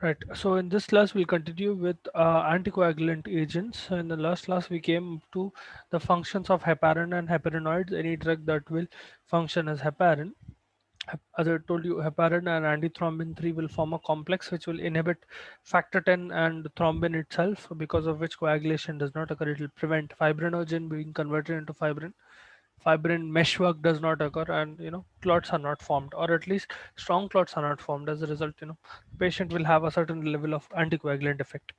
Right. So in this class, we'll continue with anticoagulant agents. In the last class, we came to the functions of heparin and heparinoids, any drug that will function as heparin. As I told you, heparin and antithrombin 3 will form a complex which will inhibit factor 10 and thrombin itself, because of which coagulation does not occur. It will prevent fibrinogen being converted into fibrin meshwork does not occur, and clots are not formed, or at least strong clots are not formed. As a result, patient will have a certain level of anticoagulant effect.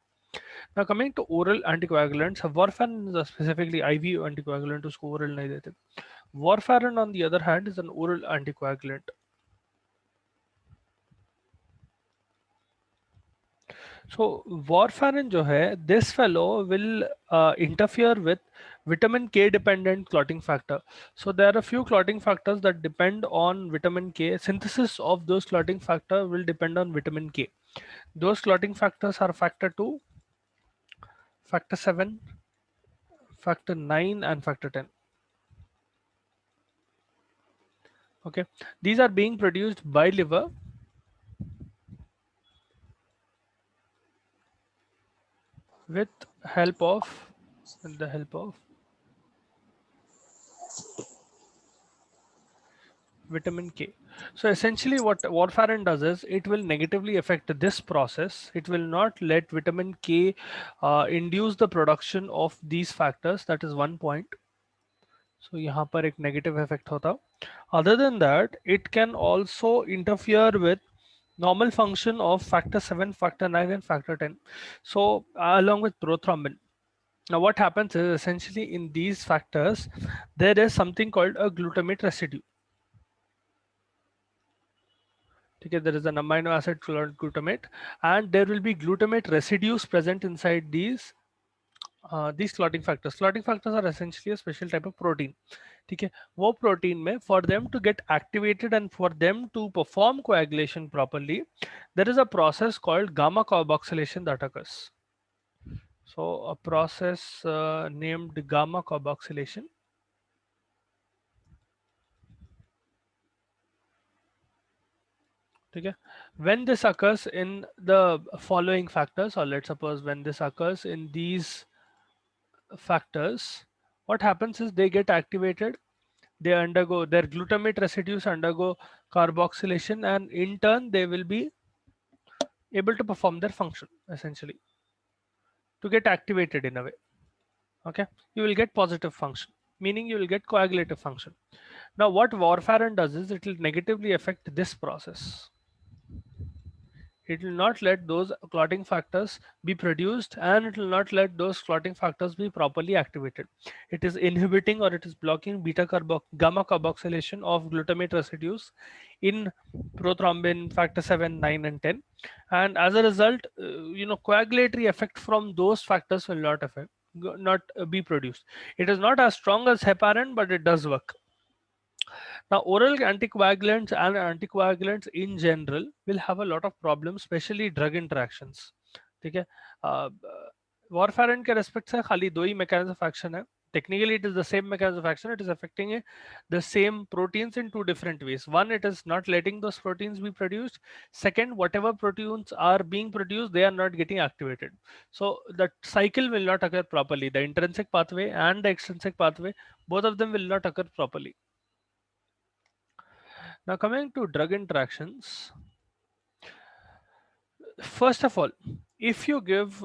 Now coming to oral anticoagulants, warfarin is a specifically IV anticoagulant, उसको oral नहीं देते. Warfarin on the other hand is an oral anticoagulant. So warfarin जो है, this fellow will interfere with vitamin K dependent clotting factor. So there are a few clotting factors that depend on vitamin K. Synthesis of those clotting factor will depend on vitamin K. Those clotting factors are factor 2, factor 7, factor 9 and factor 10. Okay, these are being produced by liver with the help of vitamin K. So essentially what warfarin does is it will negatively affect this process. It will not let vitamin K induce the production of these factors. That is one point. So यहाँ पर एक negative effect होता. Other than that, it can also interfere with normal function of factor 7, factor 9 and factor 10. So along with prothrombin. Now what happens is essentially in these factors, there is something called a glutamate residue. Okay, there is an amino acid called glutamate, and there will be glutamate residues present inside these clotting factors. Clotting factors are essentially a special type of protein. ठीक है, वो protein में for them to get activated and for them to perform coagulation properly, there is a process called gamma carboxylation that occurs. So a process named gamma carboxylation. Okay. When this occurs in the following factors, or let's suppose when this occurs in these factors, what happens is they get activated, they undergo their glutamate residues undergo carboxylation, and in turn they will be able to perform their function essentially to get activated in a way. Okay, you will get positive function, meaning you will get coagulative function. Now what warfarin does is it will negatively affect this process. It will not let those clotting factors be produced, and it will not let those clotting factors be properly activated. It is inhibiting or it is blocking gamma carboxylation of glutamate residues in prothrombin, factor 7, 9 and 10, and as a result, coagulatory effect from those factors will not be produced. It is not as strong as heparin, but it does work. Now, oral anticoagulants and anticoagulants in general will have a lot of problems, especially drug interactions. ठीक है, warfarin के respect से खाली दो ही mechanism of action है. Technically, it is the same mechanism of action. It is affecting the same proteins in two different ways. One, it is not letting those proteins be produced. Second, whatever proteins are being produced, they are not getting activated. So the cycle will not occur properly. The intrinsic pathway and the extrinsic pathway, both of them will not occur properly. Now coming to drug interactions, first of all, if you give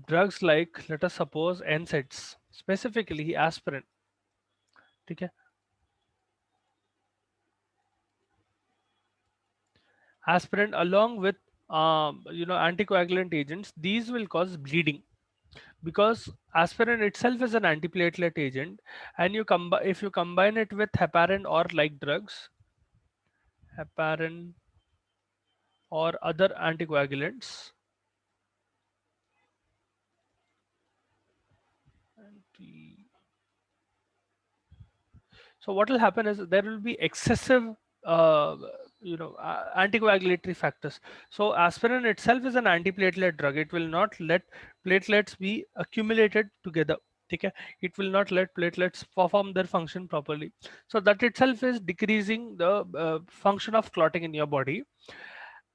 drugs like, let us suppose, NSAIDs, specifically aspirin, ठीक है, aspirin along with anticoagulant agents, these will cause bleeding, because aspirin itself is an antiplatelet agent, and if you combine it with heparin or like drugs, heparin or other anticoagulants, so what will happen is there will be excessive anticoagulatory factors. So aspirin itself is an antiplatelet drug. It will not let platelets be accumulated together. Okay, it will not let platelets perform their function properly. So that itself is decreasing the function of clotting in your body.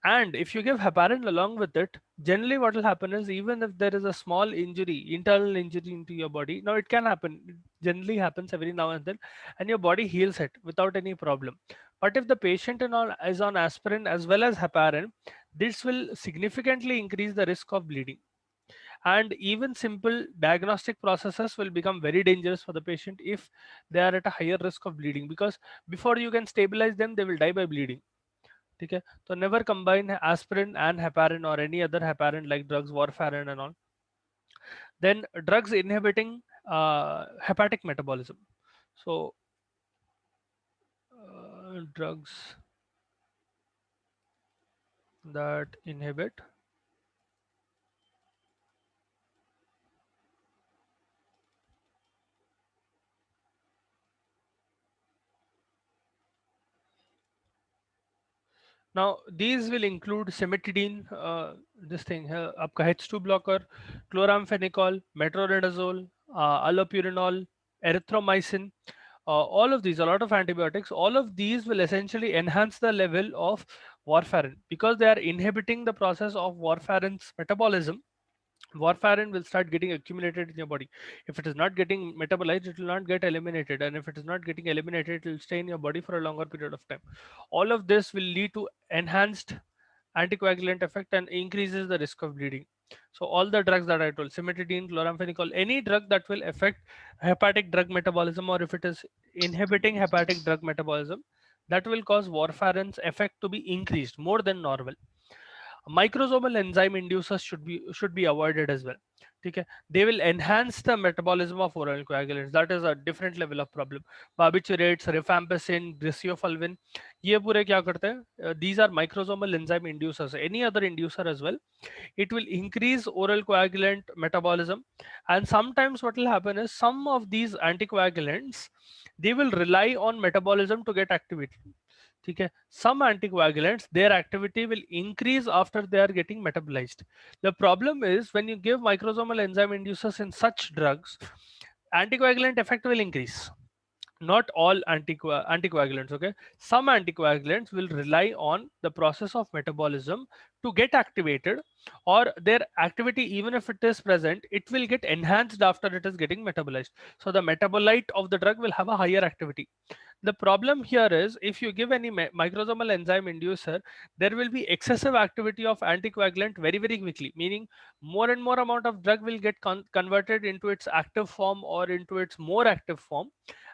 And if you give heparin along with it, generally what will happen is, even if there is a small injury, internal injury into your body, now it can happen, it generally happens every now and then, and your body heals it without any problem. But if the patient is on aspirin as well as heparin, this will significantly increase the risk of bleeding. And even simple diagnostic processes will become very dangerous for the patient if they are at a higher risk of bleeding, because before you can stabilize them, they will die by bleeding. ठीक है. So never combine aspirin and heparin or any other heparin like drugs, warfarin and all. Then drugs inhibiting hepatic metabolism. So drugs that inhibit now, these will include cimetidine, this thing here, आपका H2 blocker, chloramphenicol, metronidazole, allopurinol, erythromycin, all of these, a lot of antibiotics, all of these will essentially enhance the level of warfarin because they are inhibiting the process of warfarin's metabolism. Warfarin will start getting accumulated in your body. If it is not getting metabolized, it will not get eliminated, and if it is not getting eliminated, it will stay in your body for a longer period of time. All of this will lead to enhanced anticoagulant effect and increases the risk of bleeding. So all the drugs that I told, cimetidine, chloramphenicol, any drug that will affect hepatic drug metabolism, or if it is inhibiting hepatic drug metabolism, that will cause warfarin's effect to be increased more than normal. Microsomal enzyme inducers should be avoided as well. Okay, they will enhance the metabolism of oral coagulants. That is a different level of problem. Barbiturates, rifampicin, griseofulvin, ये पूरे क्या करते हैं? These are microsomal enzyme inducers. Any other inducer as well, it will increase oral coagulant metabolism. And sometimes what will happen is, some of these anticoagulants, they will rely on metabolism to get activated. ठीक है. Some anticoagulants, their activity will increase after they are getting metabolized. The problem is, when you give microsomal enzyme inducers in such drugs, anticoagulant effect will increase. Not all anticoagulants, okay. Some anticoagulants will rely on the process of metabolism to get activated, or their activity, even if it is present, it will get enhanced after it is getting metabolized. So the metabolite of the drug will have a higher activity. The problem here is, if you give any microsomal enzyme inducer, there will be excessive activity of anticoagulant very very quickly, meaning more and more amount of drug will get converted into its active form or into its more active form,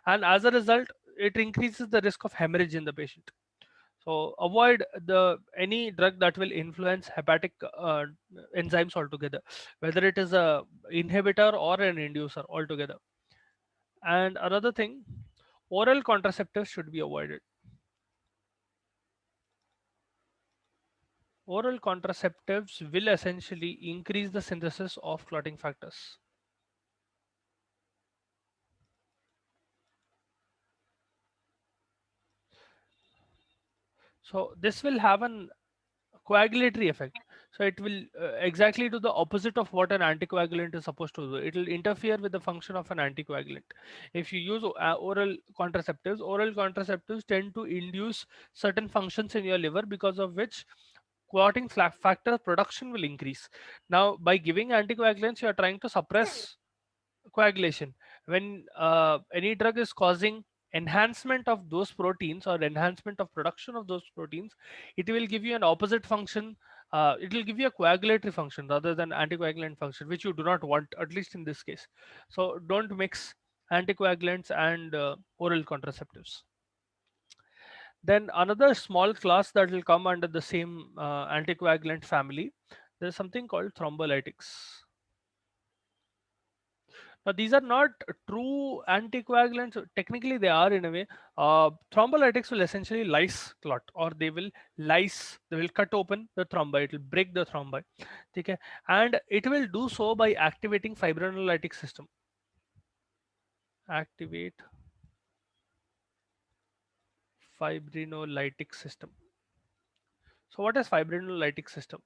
and as a result, it increases the risk of hemorrhage in the patient. So avoid the any drug that will influence hepatic enzymes altogether, whether it is a inhibitor or an inducer altogether. And another thing, oral contraceptives should be avoided. Oral contraceptives will essentially increase the synthesis of clotting factors. So this will have an coagulatory effect. So it will exactly do the opposite of what an anticoagulant is supposed to do. It will interfere with the function of an anticoagulant. If you use oral contraceptives tend to induce certain functions in your liver, because of which clotting factor production will increase. Now, by giving anticoagulants, you are trying to suppress coagulation. When any drug is causing enhancement of those proteins or enhancement of production of those proteins, it will give you an opposite function. It will give you a coagulatory function rather than anticoagulant function, which you do not want, at least in this case. So don't mix anticoagulants and oral contraceptives. Then another small class that will come under the same anticoagulant family, there's something called thrombolytics. Now, these are not true anticoagulants. Technically, they are in a way. Thrombolytics will essentially lyse clot, or they will lyse, they will cut open the thrombi, it will break the thrombi. Okay? And it will do so by activating fibrinolytic system. Activate fibrinolytic system. So, what is fibrinolytic system?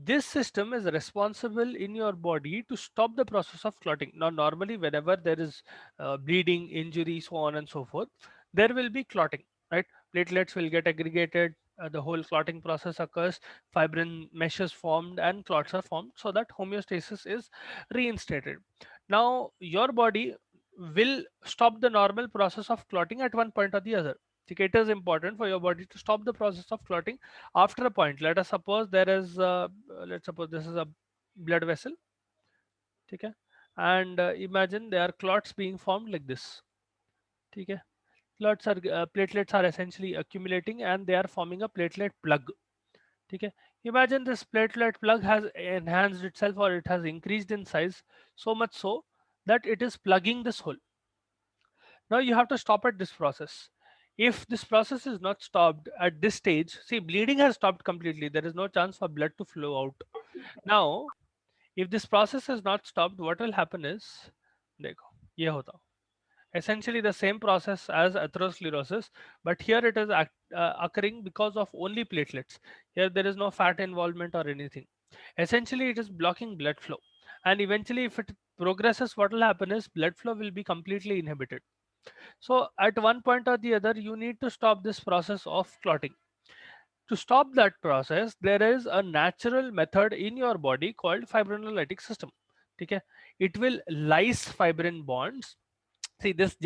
This system is responsible in your body to stop the process of clotting. Now, normally, whenever there is bleeding, injury, so on and so forth, there will be clotting, right? Platelets will get aggregated, the whole clotting process occurs, fibrin meshes formed and clots are formed, so that homeostasis is reinstated. Now your body will stop the normal process of clotting at one point or the other. Okay, it is important for your body to stop the process of clotting after a point. Let us suppose there is let's suppose this is a blood vessel. Okay, and imagine there are clots being formed like this. Okay, clots are platelets are essentially accumulating and they are forming a platelet plug. Okay, imagine this platelet plug has enhanced itself, or it has increased in size so much so that it is plugging this hole. Now you have to stop at this process. If this process is not stopped at this stage, see, bleeding has stopped completely, there is no chance for blood to flow out. Now if this process is not stopped, what will happen is, देखो ये होता, essentially the same process as atherosclerosis, but here it is occurring because of only platelets. Here there is no fat involvement or anything. Essentially it is blocking blood flow, and eventually if it progresses, what will happen is blood flow will be completely inhibited. So at one point or the other you need to stop this process of clotting. To stop that process, there is a natural method in your body called fibrinolytic system. Okay, it will lyse fibrin bonds. See, this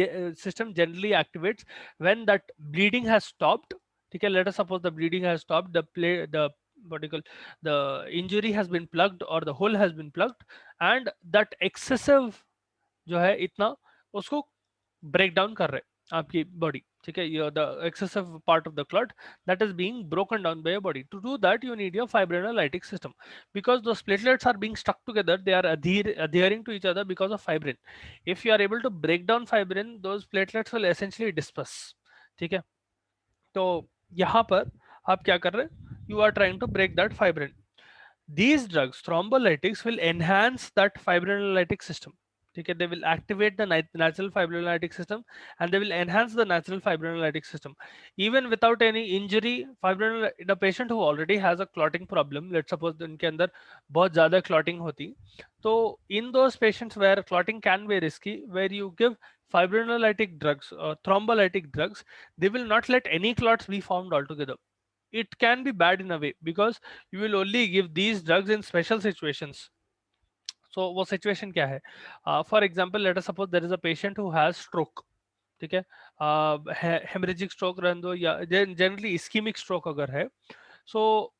system generally activates when that bleeding has stopped. Okay, let us suppose the bleeding has stopped, the what do you call, the injury has been plugged or the hole has been plugged, and that excessive जो है इतना उसको break down कर रहे हैं आपकी body. ठीक है, the excessive part of the clot that is being broken down by your body. To do that you need your fibrinolytic system, because those platelets are being stuck together, they are adhering to each other because of fibrin. If you are able to break down fibrin, those platelets will essentially disperse. ठीक है, तो यहाँ पर आप क्या कर रहे हैं, you are trying to break that fibrin. These drugs, thrombolytics, will enhance that fibrinolytic system. Okay, they will activate the natural fibrinolytic system, and they will enhance the natural fibrinolytic system. Even without any injury, the patient who already has a clotting problem, let's suppose उनके अंदर बहुत ज़्यादा clotting होती, तो in those patients where clotting can be risky, where you give fibrinolytic drugs or thrombolytic drugs, they will not let any clots be formed altogether. It can be bad in a way because you will only give these drugs in special situations. So वो situation क्या है? For example, let us suppose there is a patient who has stroke. ठीक है, haemorrhagic stroke रहने दो या generally ischemic stroke अगर है, so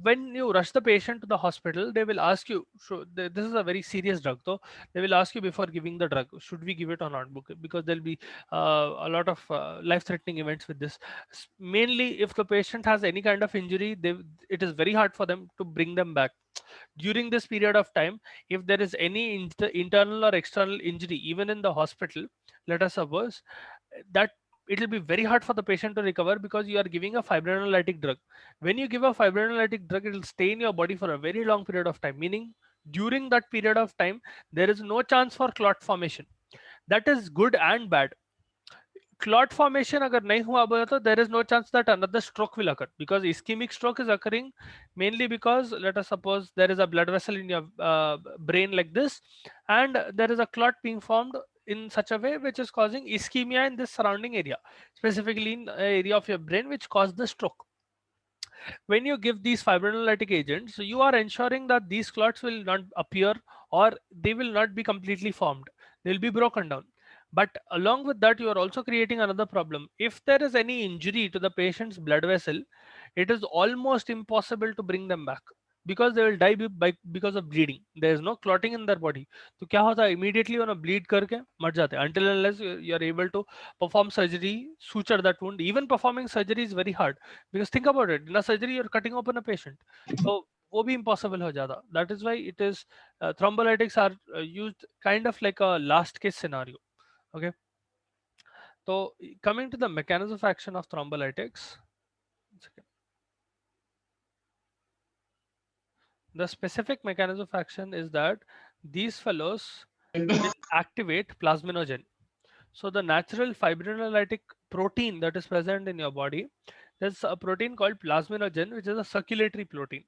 when you rush the patient to the hospital, they will ask you, so this is a very serious drug, so they will ask you before giving the drug, should we give it or not? Because there'll be a lot of life-threatening events with this. Mainly, if the patient has any kind of injury, it is very hard for them to bring them back. During this period of time, if there is any internal or external injury, even in the hospital, let us suppose that it will be very hard for the patient to recover because you are giving a fibrinolytic drug. When you give a fibrinolytic drug, it will stay in your body for a very long period of time, meaning during that period of time there is no chance for clot formation. That is good and bad. Clot formation agar nahi hua bola to there is no chance that another stroke will occur, because ischemic stroke is occurring mainly because, let us suppose, there is a blood vessel in your brain like this, and there is a clot being formed in such a way which is causing ischemia in this surrounding area, specifically in the area of your brain which caused the stroke. When you give these fibrinolytic agents, you are ensuring that these clots will not appear, or they will not be completely formed, they will be broken down. But along with that, you are also creating another problem. If there is any injury to the patient's blood vessel, it is almost impossible to bring them back, because they will die because of bleeding. There is no clotting in their body. तो क्या होता है, immediately on a bleed करके मर जाते हैं, until unless you are able to perform surgery, suture that wound. Even performing surgery is very hard, because think about it, in a surgery you're cutting open a patient, so वो भी impossible हो जाता. That is why it is thrombolytics are used kind of like a last case scenario. Okay, so coming to the mechanism of action of thrombolytics, the specific mechanism of action is that these fellows will activate plasminogen. So the natural fibrinolytic protein that is present in your body, there's a protein called plasminogen, which is a circulatory protein.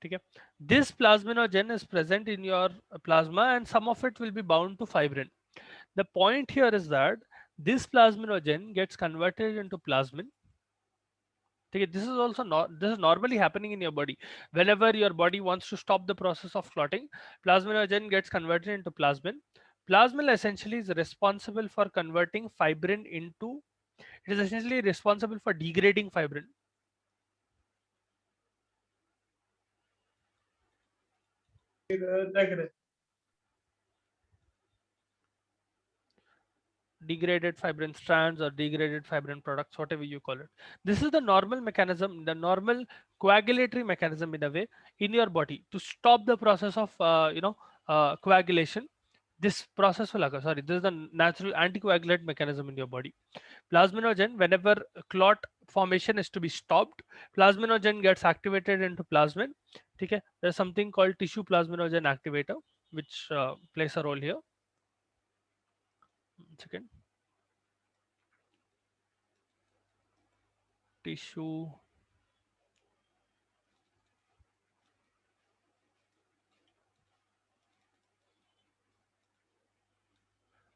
Okay. This plasminogen is present in your plasma, and some of it will be bound to fibrin. The point here is that This plasminogen gets converted into plasmin. Okay, this is also not, this is normally happening in your body. Whenever your body wants to stop the process of clotting, plasminogen gets converted into plasmin. Plasmin essentially is responsible for converting fibrin into, it is essentially responsible for degrading fibrin. Degraded fibrin strands or degraded fibrin products, whatever you call it. This is the normal mechanism, the normal coagulatory mechanism in a way in your body to stop the process of coagulation. This process will occur. Sorry, this is the natural anticoagulant mechanism in your body. Plasminogen, whenever clot formation is to be stopped, plasminogen gets activated into plasmin. Okay, there's something called tissue plasminogen activator, which plays a role here. Second, tissue.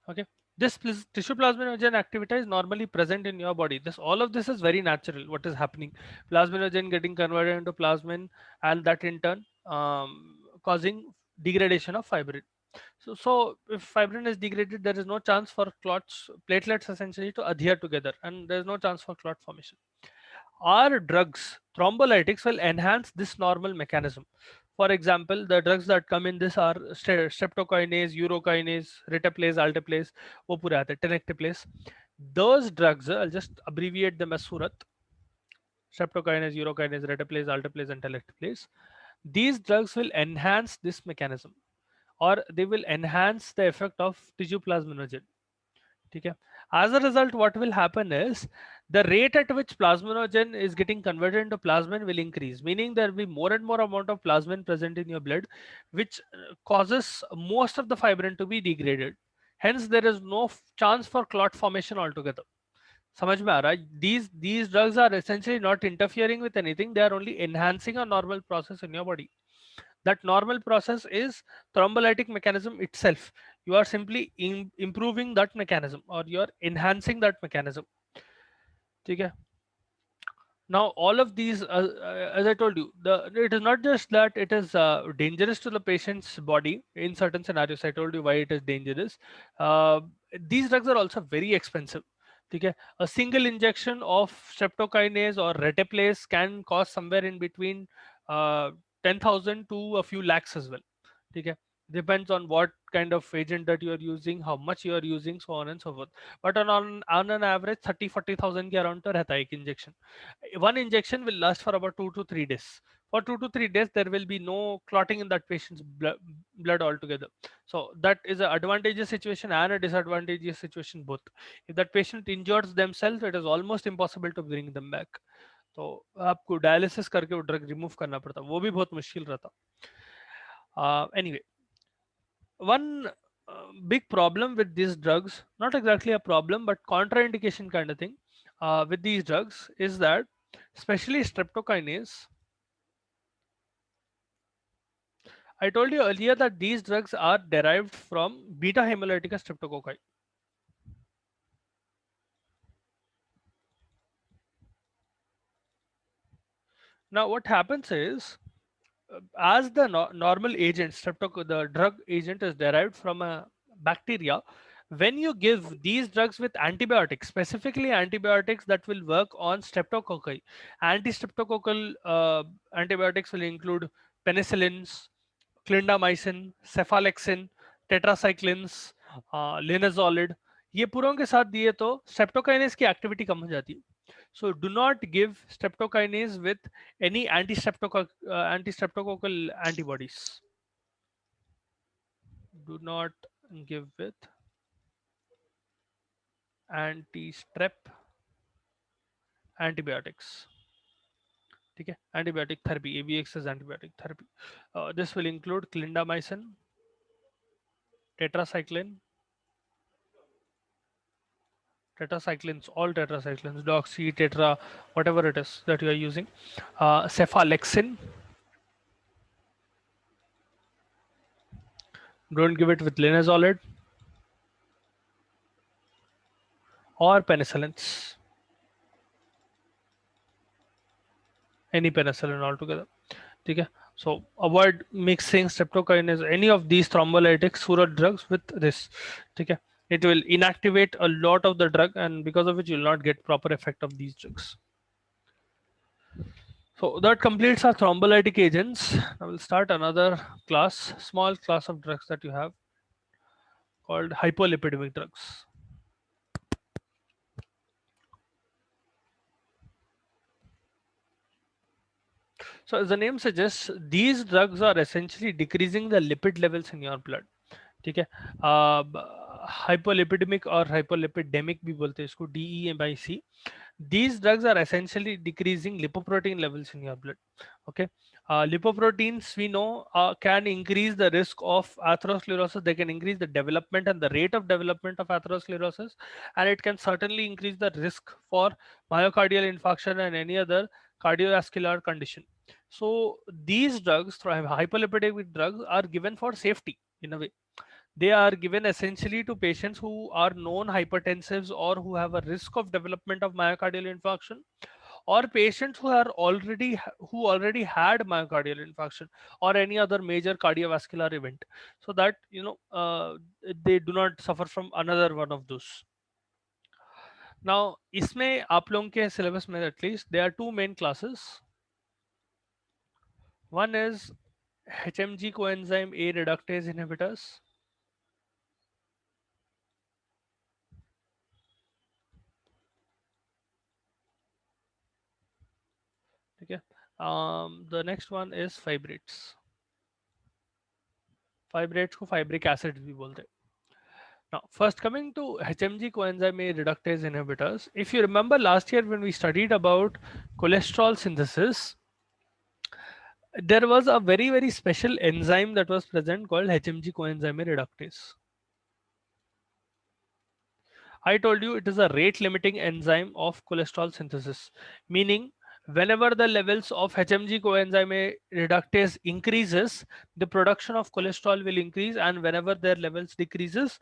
Okay, this tissue plasminogen activity is normally present in your body. This, all of this is very natural. What is happening? Plasminogen getting converted into plasmin, and that in turn causing degradation of fibrin. So if fibrin is degraded, there is no chance for clots, platelets essentially to adhere together, and there is no chance for clot formation. Our drugs, thrombolytics, will enhance this normal mechanism. For example, the drugs that come in this are streptokinase, urokinase, ritaplase, alteplase, वो पूरे आते हैं, tenecteplase. Those drugs, I'll just abbreviate them as Surat: streptokinase, urokinase, ritaplase, alteplase, and tenecteplase. These drugs will enhance this mechanism, or they will enhance the effect of tissue plasminogen. Okay. As a result, what will happen is the rate at which plasminogen is getting converted into plasmin will increase, meaning there will be more and more amount of plasmin present in your blood, which causes most of the fibrin to be degraded. Hence, there is no chance for clot formation altogether. समझ में आ रहा है? These drugs are essentially not interfering with anything. They are only enhancing a normal process in your body. That normal process is thrombolytic mechanism itself. You are simply improving that mechanism, or you are enhancing that mechanism. Okay. Now all of these, as I told you, it is not just that it is dangerous to the patient's body. In certain scenarios, I told you why it is dangerous. uh, these drugs are also very expensive. Okay. A single injection of streptokinase or retaplase can cost somewhere in between 10,000 to a few lakhs as well. Okay. Depends on what kind of agent that you are using, how much you are using, so on and so forth. But on an average 30-40,000 के around तो रहता है एक injection. One injection will last for about 2 to 3 days. For 2 to 3 days, there will be no clotting in that patient's blood altogether. So that is an advantageous situation and a disadvantageous situation both. If that patient injures themselves, it is almost impossible to bring them back. तो आपको dialysis करके वो drug remove करना पड़ता, वो भी बहुत मुश्किल रहता. Anyway, one big problem with these drugs, not exactly a problem, but contraindication kind of thing with these drugs is that, especially streptokinase, I told you earlier that these drugs are derived from beta hemolytica streptococci. Now, what happens is, as the normal agent, the drug agent is derived from a bacteria. When you give these drugs with antibiotics, specifically antibiotics that will work on streptococci, anti-streptococcal antibiotics will include penicillins, clindamycin, cephalexin, tetracyclines, linezolid. ये पूरों के साथ दिए तो streptokinase की activity कम हो जाती है. So do not give streptokinase with any anti-streptococcal antibodies. Do not give with anti-strep antibiotics. Okay, antibiotic therapy. ABX is antibiotic therapy. This will include clindamycin, tetracycline, tetracyclines, all tetracyclines, doxy, tetra, whatever it is that you are using. Cephalexin. Don't give it with linezolid. or penicillins, any penicillin altogether. Okay, so avoid mixing streptokinase, any of these thrombolytic surrogate drugs with this. Okay, it will inactivate a lot of the drug, and because of which you will not get proper effect of these drugs. So that completes our thrombolytic agents. Now we'll start another class, small class of drugs that you have called hypolipidemic drugs. So as the name suggests, these drugs are essentially decreasing the lipid levels in your blood. ठीक है, hypolipidemic or hypolipidemic भी बोलते हैं इसको, DEMIC. These drugs are essentially decreasing lipoprotein levels in your blood. Okay, lipoproteins we know can increase the risk of atherosclerosis. They can increase the development and the rate of development of atherosclerosis, and it can certainly increase the risk for myocardial infarction and any other cardiovascular condition. So these drugs, hypolipidemic drugs, are given for safety in a way. They are given essentially to patients who are known hypertensives or who have a risk of development of myocardial infarction, or patients who are already had myocardial infarction or any other major cardiovascular event, so that they do not suffer from another one of those. Now इसमें आप लोगों के syllabus में at least there are two main classes. One is HMG coenzyme A reductase inhibitors. Okay. The next one is fibrates. Fibrates को fibric acid भी बोलते हैं. Now, first coming to HMG coenzyme A reductase inhibitors, if you remember last year when we studied about cholesterol synthesis, there was a very special enzyme that was present called HMG coenzyme A reductase. I told you it is a rate limiting enzyme of cholesterol synthesis, meaning whenever the levels of HMG coenzyme A reductase increases, the production of cholesterol will increase, and whenever their levels decreases,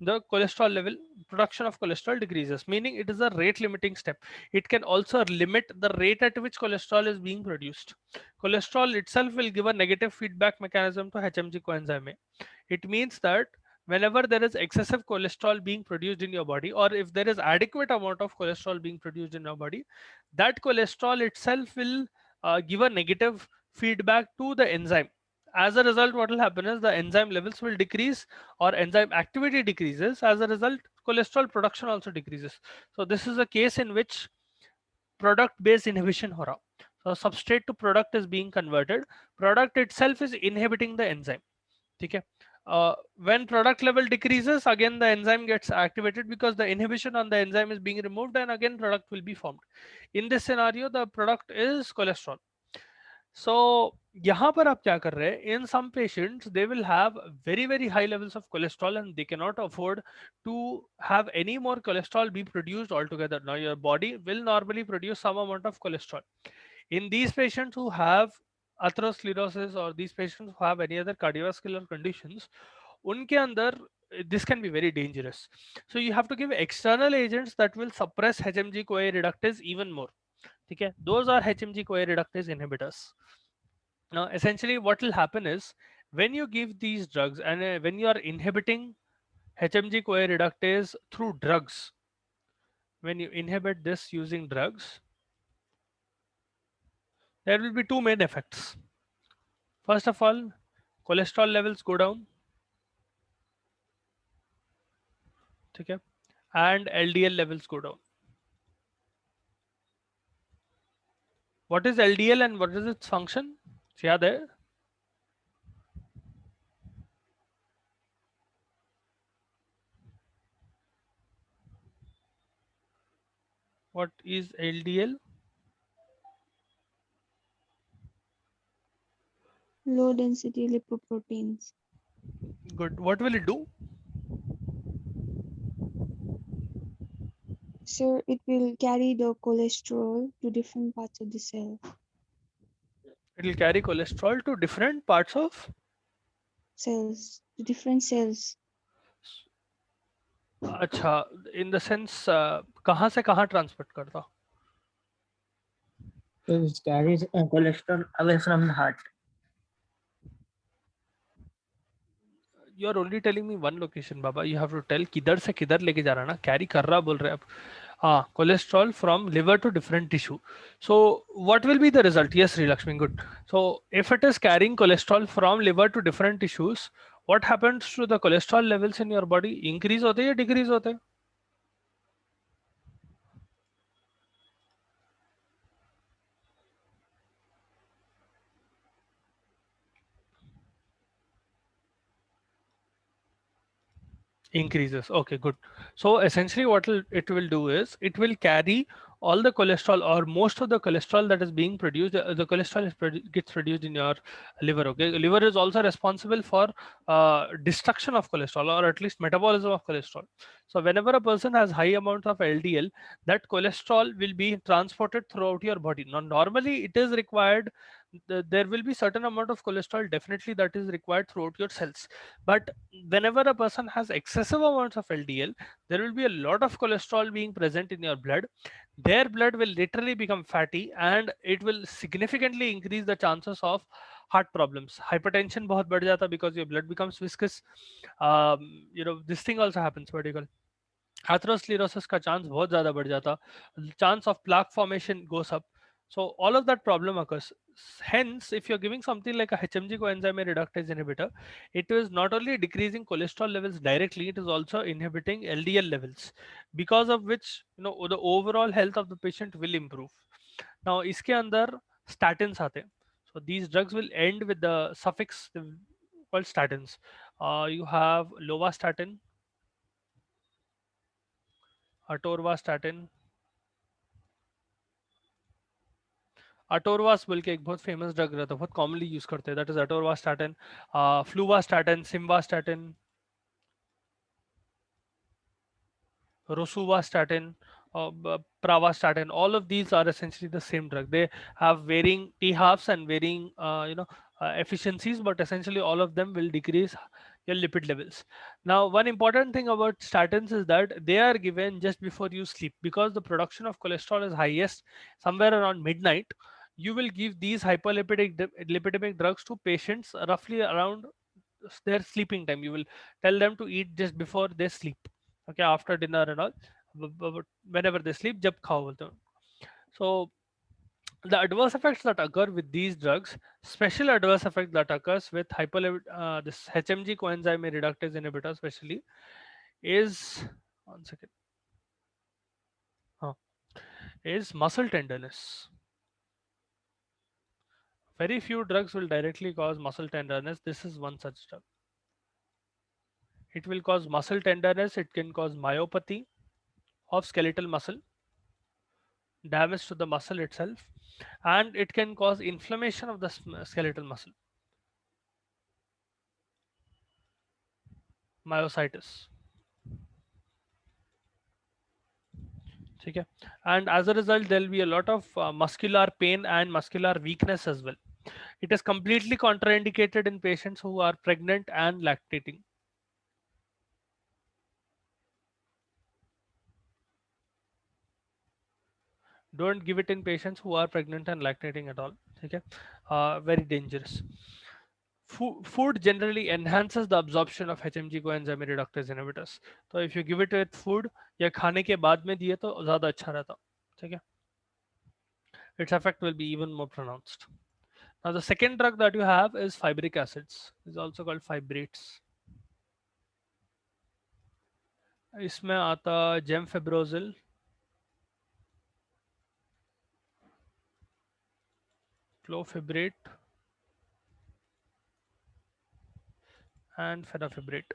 the cholesterol level production of cholesterol decreases, meaning it is a rate limiting step. It can also limit the rate at which cholesterol is being produced. Cholesterol itself will give a negative feedback mechanism to HMG coenzyme A. It means that whenever there is excessive cholesterol being produced in your body, or if there is adequate amount of cholesterol being produced in your body, that cholesterol itself will give a negative feedback to the enzyme. As a result, what will happen is the enzyme levels will decrease, or enzyme activity decreases. As a result, cholesterol production also decreases. So this is a case in which product based inhibition हो रहा. So substrate to product is being converted, product itself is inhibiting the enzyme. Okay. When product level decreases, again the enzyme gets activated because the inhibition on the enzyme is being removed, and again product will be formed. In this scenario, the product is cholesterol. So यहाँ पर आप क्या कर रहे हैं, in some patients they will have very high levels of cholesterol and they cannot afford to have any more cholesterol be produced altogether. Now your body will normally produce some amount of cholesterol. In these patients who have atherosclerosis or these patients who have any other cardiovascular conditions, उनके अंदर this can be very dangerous. So you have to give external agents that will suppress HMG CoA reductase even more. Okay, those are HMG CoA reductase inhibitors. Now essentially what will happen is, when you give these drugs and when you are inhibiting HMG CoA reductase through drugs, when you inhibit this using drugs, there will be two main effects. First of all, cholesterol levels go down, okay, and LDL levels go down. What is LDL and what is its function? याद है? What is LDL? Low density lipoproteins. Good. What will it do? So it will carry the cholesterol to different parts of the cell. It will carry cholesterol to different parts of. Cells, to different cells. अच्छा, in the sense कहाँ से कहाँ transmit करता? So it carries cholesterol away from the heart. You are only telling me one location बाबा, you have to tell किधर से किधर लेके जा रहा है ना, कैरी कर रहा बोल रहे हैं आप. हाँ, cholesterol from liver to different tissue. So what will be the result? Yes Shri Lakshmi, good. So if it is carrying cholesterol from liver to different tissues, what happens to the cholesterol levels in your body? Increase होते हैं या decrease होते हैं? Increases. Okay, good. So essentially what it will do is it will carry all the cholesterol or most of the cholesterol that is being produced. The cholesterol is gets produced in your liver. Okay, liver is also responsible for destruction of cholesterol, or at least metabolism of cholesterol. So whenever a person has high amounts of LDL, that cholesterol will be transported throughout your body. Now normally it is required, there will be certain amount of cholesterol definitely that is required throughout your cells, but whenever a person has excessive amounts of LDL, there will be a lot of cholesterol being present in your blood. Their blood will literally become fatty, and it will significantly increase the chances of heart problems. Hypertension बहुत बढ़ जाता because your blood becomes viscous. This thing also happens. What do you call? Atherosclerosis का chance बहुत ज़्यादा बढ़ जाता. Chance of plaque formation goes up. So all of that problem occurs. Hence, if you're giving something like a HMG coenzyme reductase inhibitor, it is not only decreasing cholesterol levels directly, it is also inhibiting LDL levels, because of which the overall health of the patient will improve. Now, इसके अंदर statins आते हैं. So these drugs will end with the suffix called statins. You have lovastatin, atorvastatin. अटोरवास बोल के एक बहुत famous drug रहता है, बहुत कॉमनली यूज करते हैं, that is atorvastatin, fluvastatin, simvastatin, rosuvastatin, pravastatin. All of these are essentially the same drug. They have varying t halves and varying efficiencies, but essentially all of them will decrease your lipid levels. Now, one important thing about statins is that they are given just before you sleep, because the production of cholesterol is highest somewhere around midnight. You will give these lipidemic drugs to patients roughly around their sleeping time. You will tell them to eat just before they sleep, okay, after dinner and all, whenever they sleep, jab khao bolte hain. So the adverse effects that occur with these drugs, special adverse effect that occurs with this HMG coenzyme reductase inhibitor especially, is, one second, huh, is muscle tenderness. Very few drugs will directly cause muscle tenderness. This is one such drug. It will cause muscle tenderness. It can cause myopathy of skeletal muscle, damage to the muscle itself, and it can cause inflammation of the skeletal muscle, myositis. Okay. And as a result, there will be a lot of muscular pain and muscular weakness as well. It is completely contraindicated in patients who are pregnant and lactating. Don't give it in patients who are pregnant and lactating at all. Okay. Very dangerous. Food generally enhances the absorption of HMG coenzyme reductase inhibitors. So if you give it with food या खाने के बाद में दिए तो ज़्यादा अच्छा रहता. ठीक है. Its effect will be even more pronounced. Now the second drug that you have is fibric acids. It's also called fibrates. इसमें आता gemfibrozil, clofibrate and fenofibrate.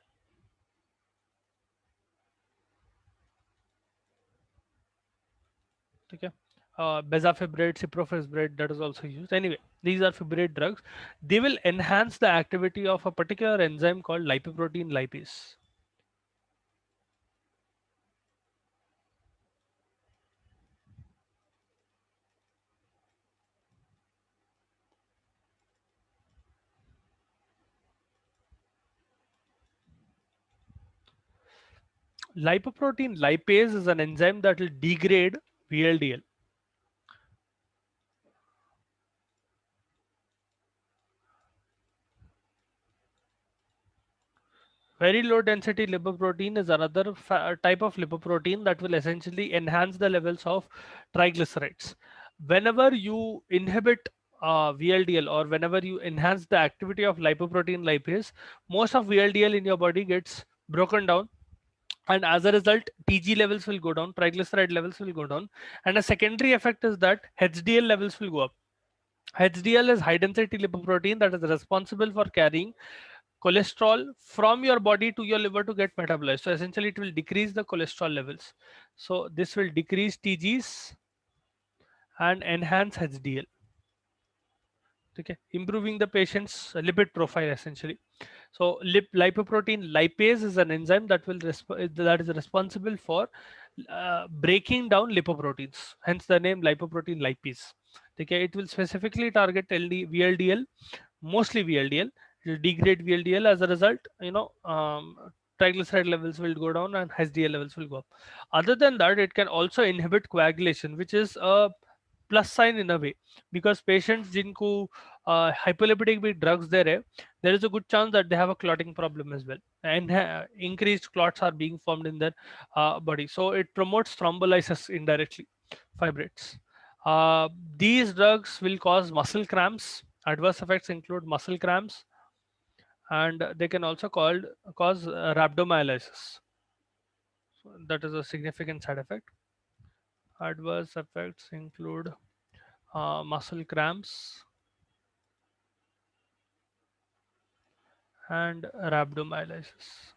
Okay. Bezafibrate, ciprofosfate, that is also used. Anyway, these are fibrate drugs. They will enhance the activity of a particular enzyme called lipoprotein lipase. lipoprotein lipase is an enzyme that will degrade VLDL. Very low density lipoprotein is another type of lipoprotein that will essentially enhance the levels of triglycerides. Whenever you inhibit VLDL, or whenever you enhance the activity of lipoprotein lipase, most of VLDL in your body gets broken down, and as a result TG levels will go down, triglyceride levels will go down, and a secondary effect is that HDL levels will go up. HDL is high density lipoprotein that is responsible for carrying cholesterol from your body to your liver to get metabolized. So essentially it will decrease the cholesterol levels. So this will decrease TGs and enhance HDL. Okay, improving the patient's lipid profile essentially. So lipoprotein lipase is an enzyme that will that is responsible for breaking down lipoproteins. Hence the name lipoprotein lipase. Okay, it will specifically target VLDL, mostly VLDL. It will degrade VLDL. As a result, triglyceride levels will go down and HDL levels will go up. Other than that, it can also inhibit coagulation, which is a plus sign in a way, because patients जिनको hypolipidic भी drugs दे रहे, there is a good chance that they have a clotting problem as well, and increased clots are being formed in their body. So it promotes thrombolysis indirectly, fibrates. These drugs will cause muscle cramps. Adverse effects include muscle cramps, and they can also cause rhabdomyolysis. So that is a significant side effect. Adverse effects include muscle cramps and rhabdomyolysis.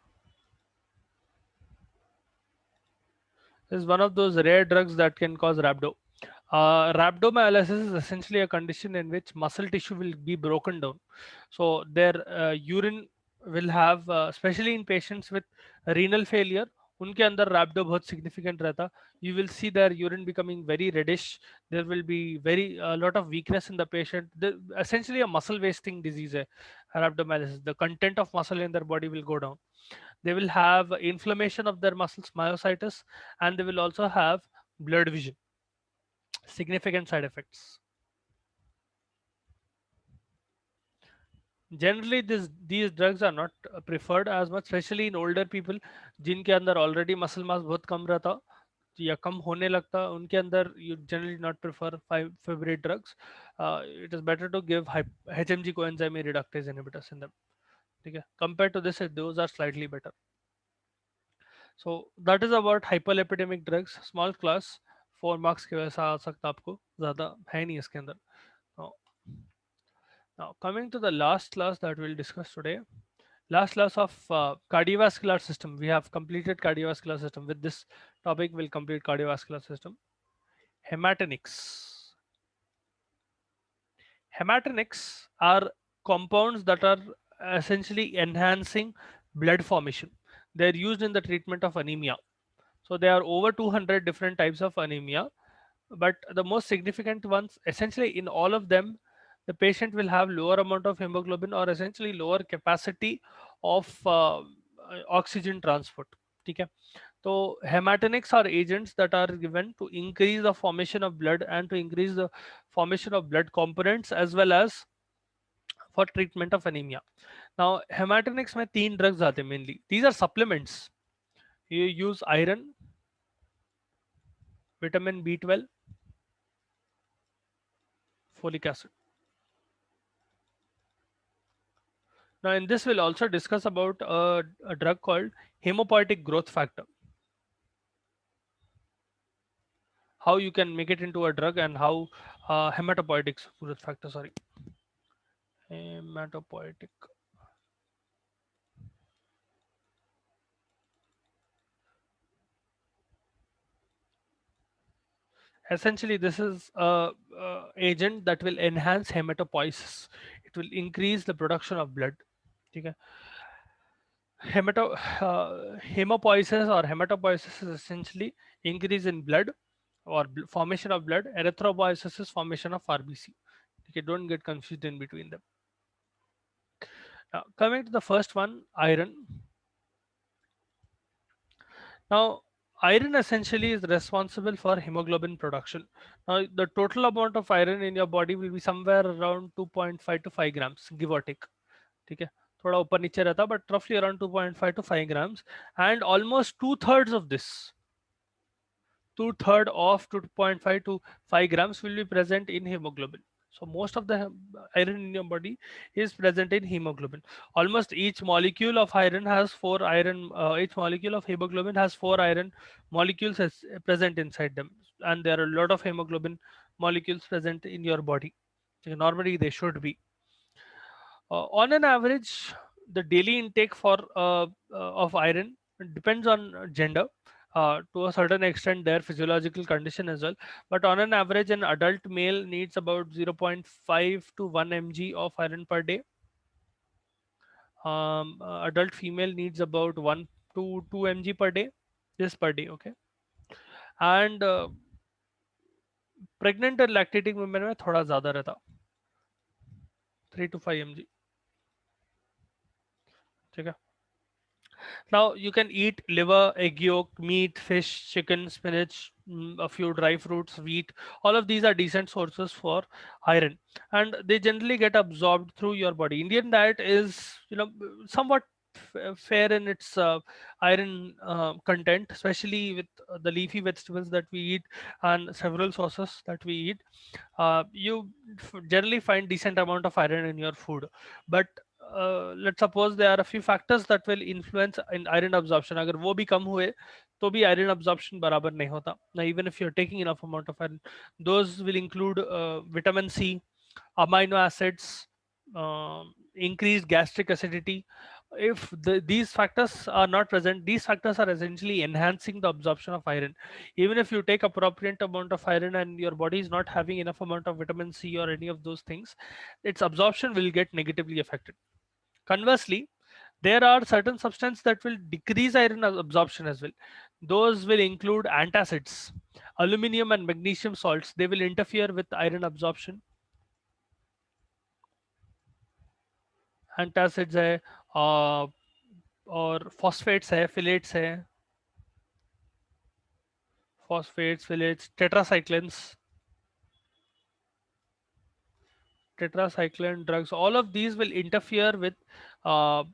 Is one of those rare drugs that can cause rhabdo. Rhabdomyolysis is essentially a condition in which muscle tissue will be broken down. So their urine will have, especially in patients with renal failure, उनके अंदर rhabdo बहुत significant रहता. You will see their urine becoming very reddish. There will be very a lot of weakness in the patient. Essentially a muscle wasting disease है, rhabdomyolysis. The content of muscle in their body will go down. They will have inflammation of their muscles, myositis, and they will also have blurred vision. Significant side effects. Generally these drugs are not preferred as much, especially in older people जिनके अंदर already muscle mass बहुत कम रहता या कम होने लगता, उनके अंदर you generally not prefer fibrate drugs. It is better to give HMG coenzyme reductase inhibitors in them. Okay, compared to this those are slightly better. So that is about hyperlipidemic drugs, small class, 4 marks के वैसा आ सकता आपको, ज़्यादा है नहीं इसके अंदर. Now, now coming to the last class that we'll discuss today, last class of cardiovascular system. We have completed cardiovascular system. With this topic we'll complete cardiovascular system. Hematinics. Hematinics are compounds that are essentially enhancing blood formation. They're used in the treatment of anemia. So there are over 200 different types of anemia, but the most significant ones, essentially in all of them, the patient will have lower amount of hemoglobin or essentially lower capacity of oxygen transport. Okay. So hematinics are agents that are given to increase the formation of blood and to increase the formation of blood components as well as for treatment of anemia. Now hematinics में 3 drugs आते हैं mainly. These are supplements. You use iron, vitamin B12, folic acid. Now in this we'll also discuss about a drug called hemopoietic growth factor. How you can make it into a drug and how hematopoietic growth factor, sorry. Hematopoietic. Essentially this is a agent that will enhance hematopoiesis. It will increase the production of blood. Okay. Hemopoiesis or hematopoiesis is essentially increase in blood or formation of blood. Erythropoiesis is formation of RBC. Okay, don't get confused in between them. Now coming to the first one, iron. Now, iron essentially is responsible for hemoglobin production. Now, the total amount of iron in your body will be somewhere around 2.5 to 5 grams, give or take. ठीक है, थोड़ा ऊपर नीचे रहता, but roughly around 2.5 to 5 grams, and almost two-thirds of this, two-third of 2.5 to 5 grams will be present in hemoglobin. So most of the iron in your body is present in hemoglobin. Almost each molecule of iron has four iron. Each molecule of hemoglobin has four iron molecules present inside them, and there are a lot of hemoglobin molecules present in your body. So normally they should be. On an average, the daily intake for of iron depends on gender. To a certain extent, their physiological condition as well. But on an average, an adult male needs about 0.5 to 1 mg of iron per day. Adult female needs about 1 to 2 mg per day. This per day, okay. And pregnant and lactating women में थोड़ा ज़्यादा रहता, 3 to 5 mg. ठीक है. Now you can eat liver, egg yolk, meat, fish, chicken, spinach, a few dry fruits, wheat. All of these are decent sources for iron, and they generally get absorbed through your body. Indian diet is, somewhat fair in its iron content, especially with the leafy vegetables that we eat and several sauces that we eat. You generally find decent amount of iron in your food, but let's suppose there are a few factors that will influence in iron absorption. अगर वो भी कम हुए तो भी iron absorption बराबर नहीं होता. Now even if you're taking enough amount of iron, those will include vitamin C, amino acids, increased gastric acidity. If these factors are not present, these factors are essentially enhancing the absorption of iron. Even if you take appropriate amount of iron and your body is not having enough amount of vitamin C or any of those things, its absorption will get negatively affected. Conversely, there are certain substances that will decrease iron absorption as well. Those will include antacids, aluminum and magnesium salts. They will interfere with iron absorption. Antacids है, और phosphates है, phthalates है, phosphates, phthalates, tetracycline drugs. All of these will interfere with,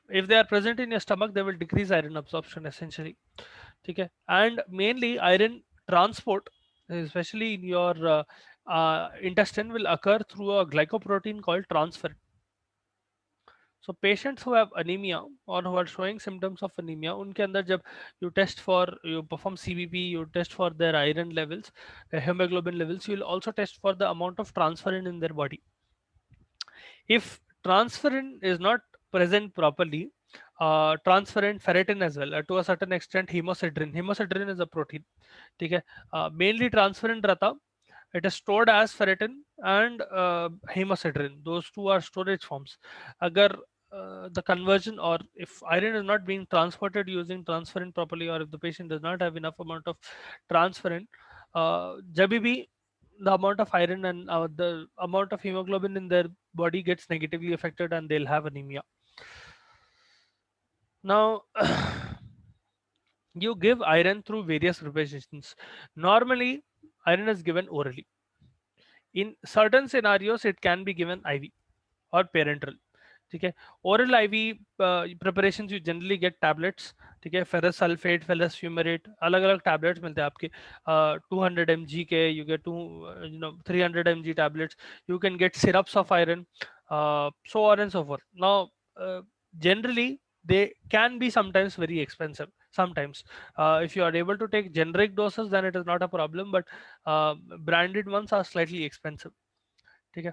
if they are present in your stomach, they will decrease iron absorption essentially. Okay, and mainly iron transport, especially in your intestine, will occur through a glycoprotein called transferrin. So patients who have anemia or who are showing symptoms of anemia, उनके अंदर जब you perform CBP, you test for their iron levels, hemoglobin levels, you will also test for the amount of transferrin in their body. If transferrin is not present properly, transferrin, ferritin as well, to a certain extent, hemosiderin is a protein. Okay, mainly transferrin रहता, it is stored as ferritin and hemosiderin. Those two are storage forms. Agar the conversion, or if iron is not being transported using transferrin properly, or if the patient does not have enough amount of transferrin, जब भी the amount of iron and the amount of hemoglobin in their body gets negatively affected and they'll have anemia. Now, you give iron through various preparations. Normally, iron is given orally. In certain scenarios, it can be given IV or parenteral. ठीक है, oral IV preparations you generally get tablets. ठीक है, ferrous sulfate, ferrous fumarate, अलग अलग tablets मिलते हैं आपके. 200 mg के you get 300 mg tablets. You can get syrups of iron, so on and so forth. Now, generally they can be sometimes very expensive. Sometimes, if you are able to take generic doses, then it is not a problem, but branded ones are slightly expensive. ठीक है,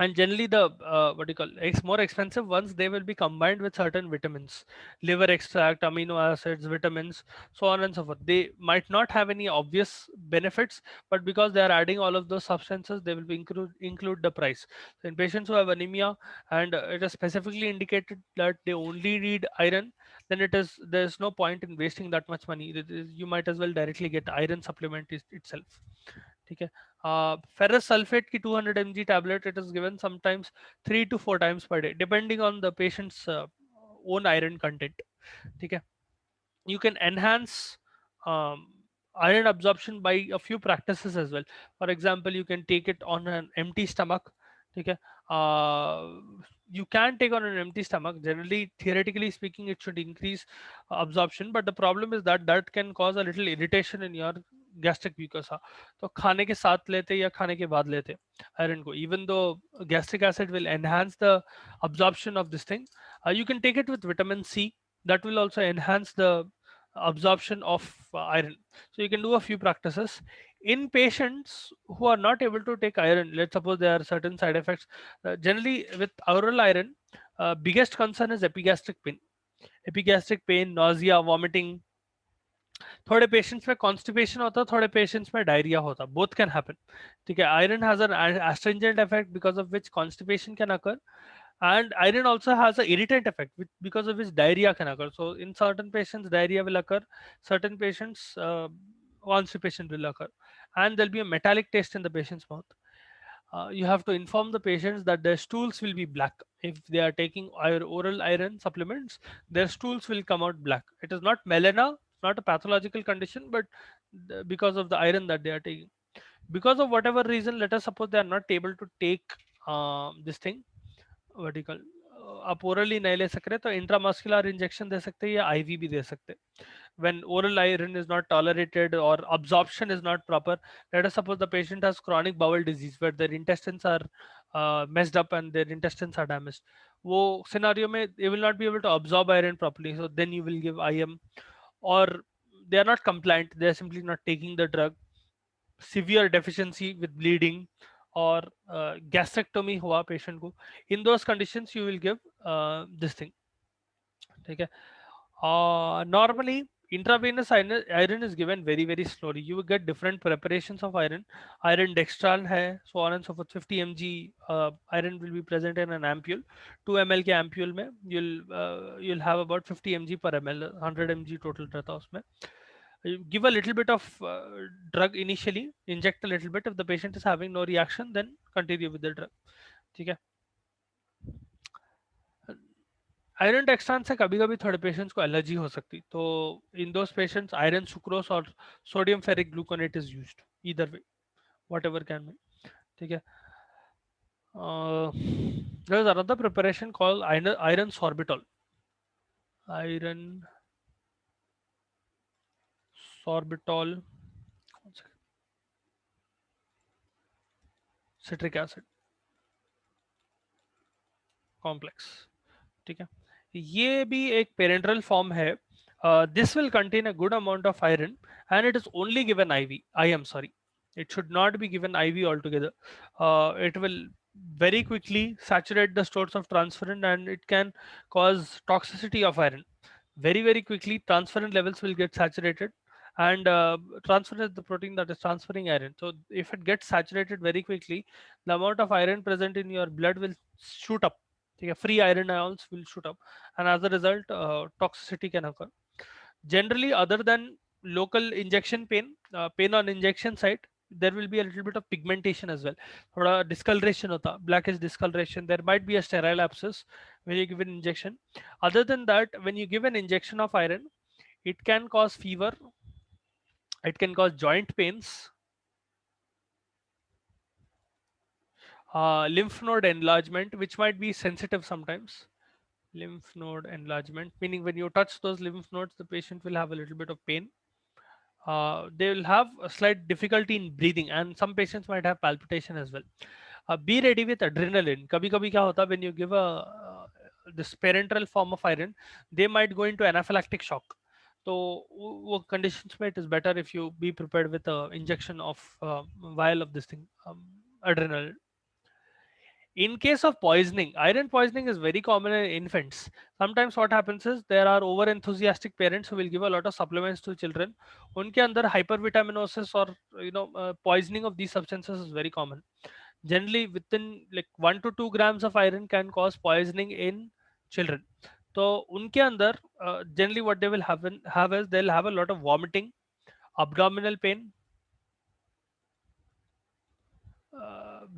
and generally the what do you call, more expensive ones, they will be combined with certain vitamins, liver extract, amino acids, vitamins, so on and so forth. They might not have any obvious benefits, but because they are adding all of those substances, they will be include the price. So in patients who have anemia and it is specifically indicated that they only need iron, then there's no point in wasting that much money. You might as well directly get iron supplement itself. ठीक है, ferrous sulfate की 200 mg tablet, it is given sometimes 3 to 4 times per day depending on the patient's own iron content. ठीक है, you can enhance iron absorption by a few practices as well. For example, you can take it on an empty stomach. Okay, you can take on an empty stomach. Generally, theoretically speaking, it should increase absorption, but the problem is that that can cause a little irritation in your gastric mucosa. तो खाने के साथ लेते या खाने के बाद लेते iron को, even though gastric acid will enhance the absorption of this thing, you can take it with vitamin C. That will also enhance the absorption of iron. So you can do a few practices in patients who are not able to take iron. Let's suppose there are certain side effects. Generally with oral iron, biggest concern is epigastric pain, nausea, vomiting. थोड़े patients में constipation होता है, थोड़े patients में diarrhoea होता है, both can happen. ठीक है, iron has an astringent effect because of which constipation can occur, and iron also has a irritant effect because of which diarrhea can occur. So in certain patients diarrhea will occur, certain patients constipation will occur, and there'll be a metallic taste in the patient's mouth. You have to inform the patients that their stools will be black if they are taking oral iron supplements. Their stools will come out black. It is not melena, not a pathological condition, but because of the iron that they are taking. Because of whatever reason, let us suppose they are not able to take this thing, what do you call, आप orally नहीं ले सक रहे तो intramuscular injection दे सकते हैं या ivy भी दे सकते हैं. When oral iron is not tolerated or absorption is not proper, let us suppose the patient has chronic bowel disease where their intestines are messed up and their intestines are damaged, वो scenario में they will not be able to absorb iron properly, so then you will give IM. Or they are not compliant, they are simply not taking the drug, severe deficiency with bleeding, or gastrectomy हुआ patient को, in those conditions you will give this thing. ठीक है. Normally intravenous iron is given very very slowly. You will get different preparations of iron dextran hai, so on and so forth. 50 mg iron will be present in an ampule. 2 ml के ampule में you'll have about 50 mg per ml, 100 mg total रहता है उसमें. You give a little bit of drug initially, inject a little bit. If the patient is having no reaction, then continue with the drug. ठीक है. Iron dextran से कभी कभी थोड़े patients को एलर्जी हो सकती, तो in those patients iron sucrose और sodium ferric gluconate is used, either way, whatever can be. ठीक है. There is another preparation called iron sorbitol. Iron sorbitol, citric acid complex. ठीक है, ये भी एक पेरेंट्रल फॉर्म है. This will contain a good amount of iron and it is only given IV. I am sorry, it should not be given IV altogether. It will very quickly saturate the stores of transferrin and it can cause toxicity of iron. Very very quickly transferrin levels will get saturated, and transferrin is the protein that is transferring iron. So if it gets saturated very quickly, the amount of iron present in your blood will shoot up. Okay, free iron ions will shoot up, and as a result toxicity can occur. Generally, other than local injection pain, pain on injection site, there will be a little bit of pigmentation as well. थोड़ा discoloration होता, blackish discoloration. There might be a sterile abscess when you give an injection. Other than that, when you give an injection of iron, it can cause fever, it can cause joint pains, lymph node enlargement, which might be sensitive sometimes. Lymph node enlargement, meaning when you touch those lymph nodes, the patient will have a little bit of pain. They will have a slight difficulty in breathing, and some patients might have palpitation as well. Be ready with adrenaline. कभी कभी क्या होता है, when you give a this parenteral form of iron, they might go into anaphylactic shock. तो वो conditions में it is better if you be prepared with a injection of vial of this thing, adrenaline. In case of poisoning, iron poisoning is very common in infants. Sometimes what happens is there are over enthusiastic parents who will give a lot of supplements to children. उनके अंदर hypervitaminosis or poisoning of these substances is very common. Generally within like 1 to 2 grams of iron can cause poisoning in children. तो उनके अंदर generally what they will have is they'll have a lot of vomiting, abdominal pain,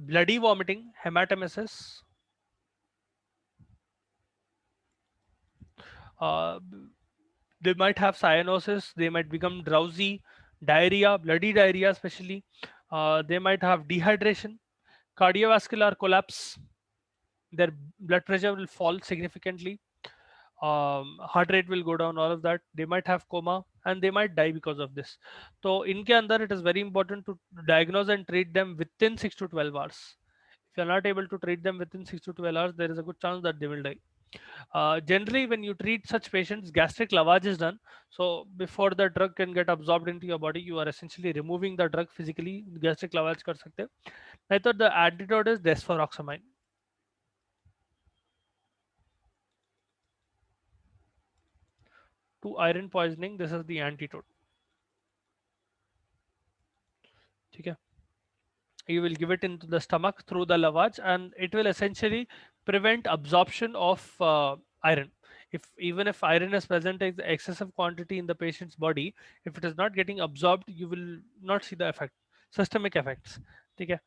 bloody vomiting, hematemesis, uh, They might have cyanosis, they might become drowsy, diarrhea, bloody diarrhea especially. They might have dehydration, cardiovascular collapse, their blood pressure will fall significantly, heart rate will go down, all of that. They might have coma and they might die because of this. So इनके अंदर it is very important to diagnose and treat them within 6 to 12 hours. If you're not able to treat them within 6 to 12 hours, there is a good chance that they will die. Generally, when you treat such patients, gastric lavage is done. So before the drug can get absorbed into your body, you are essentially removing the drug physically. Gastric lavage कर सकते हैं. नहीं तो the antidote is desferoxamine. To iron poisoning, this is the antidote. ठीक है. You will give it into the stomach through the lavage, and it will essentially prevent absorption of iron. If even if iron is present in excessive quantity in the patient's body, if it is not getting absorbed, you will not see the effect, systemic effects. ठीक है.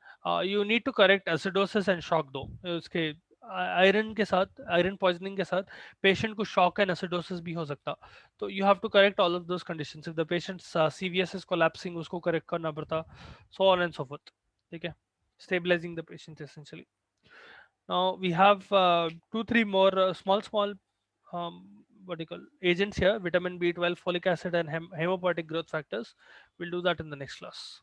You need to correct acidosis and shock though. उसके iron के साथ, iron poisoning के साथ patient को shock and acidosis भी हो सकता. तो you have to correct all of those conditions. If the patient's CVS is collapsing, उसको करेक्ट करना पड़ता, so on and so forth. Okay, stabilizing the patient essentially. Now we have 2 3 more small what do you call agents here: vitamin B12, folic acid, and hemopoietic growth factors. We'll do that in the next class.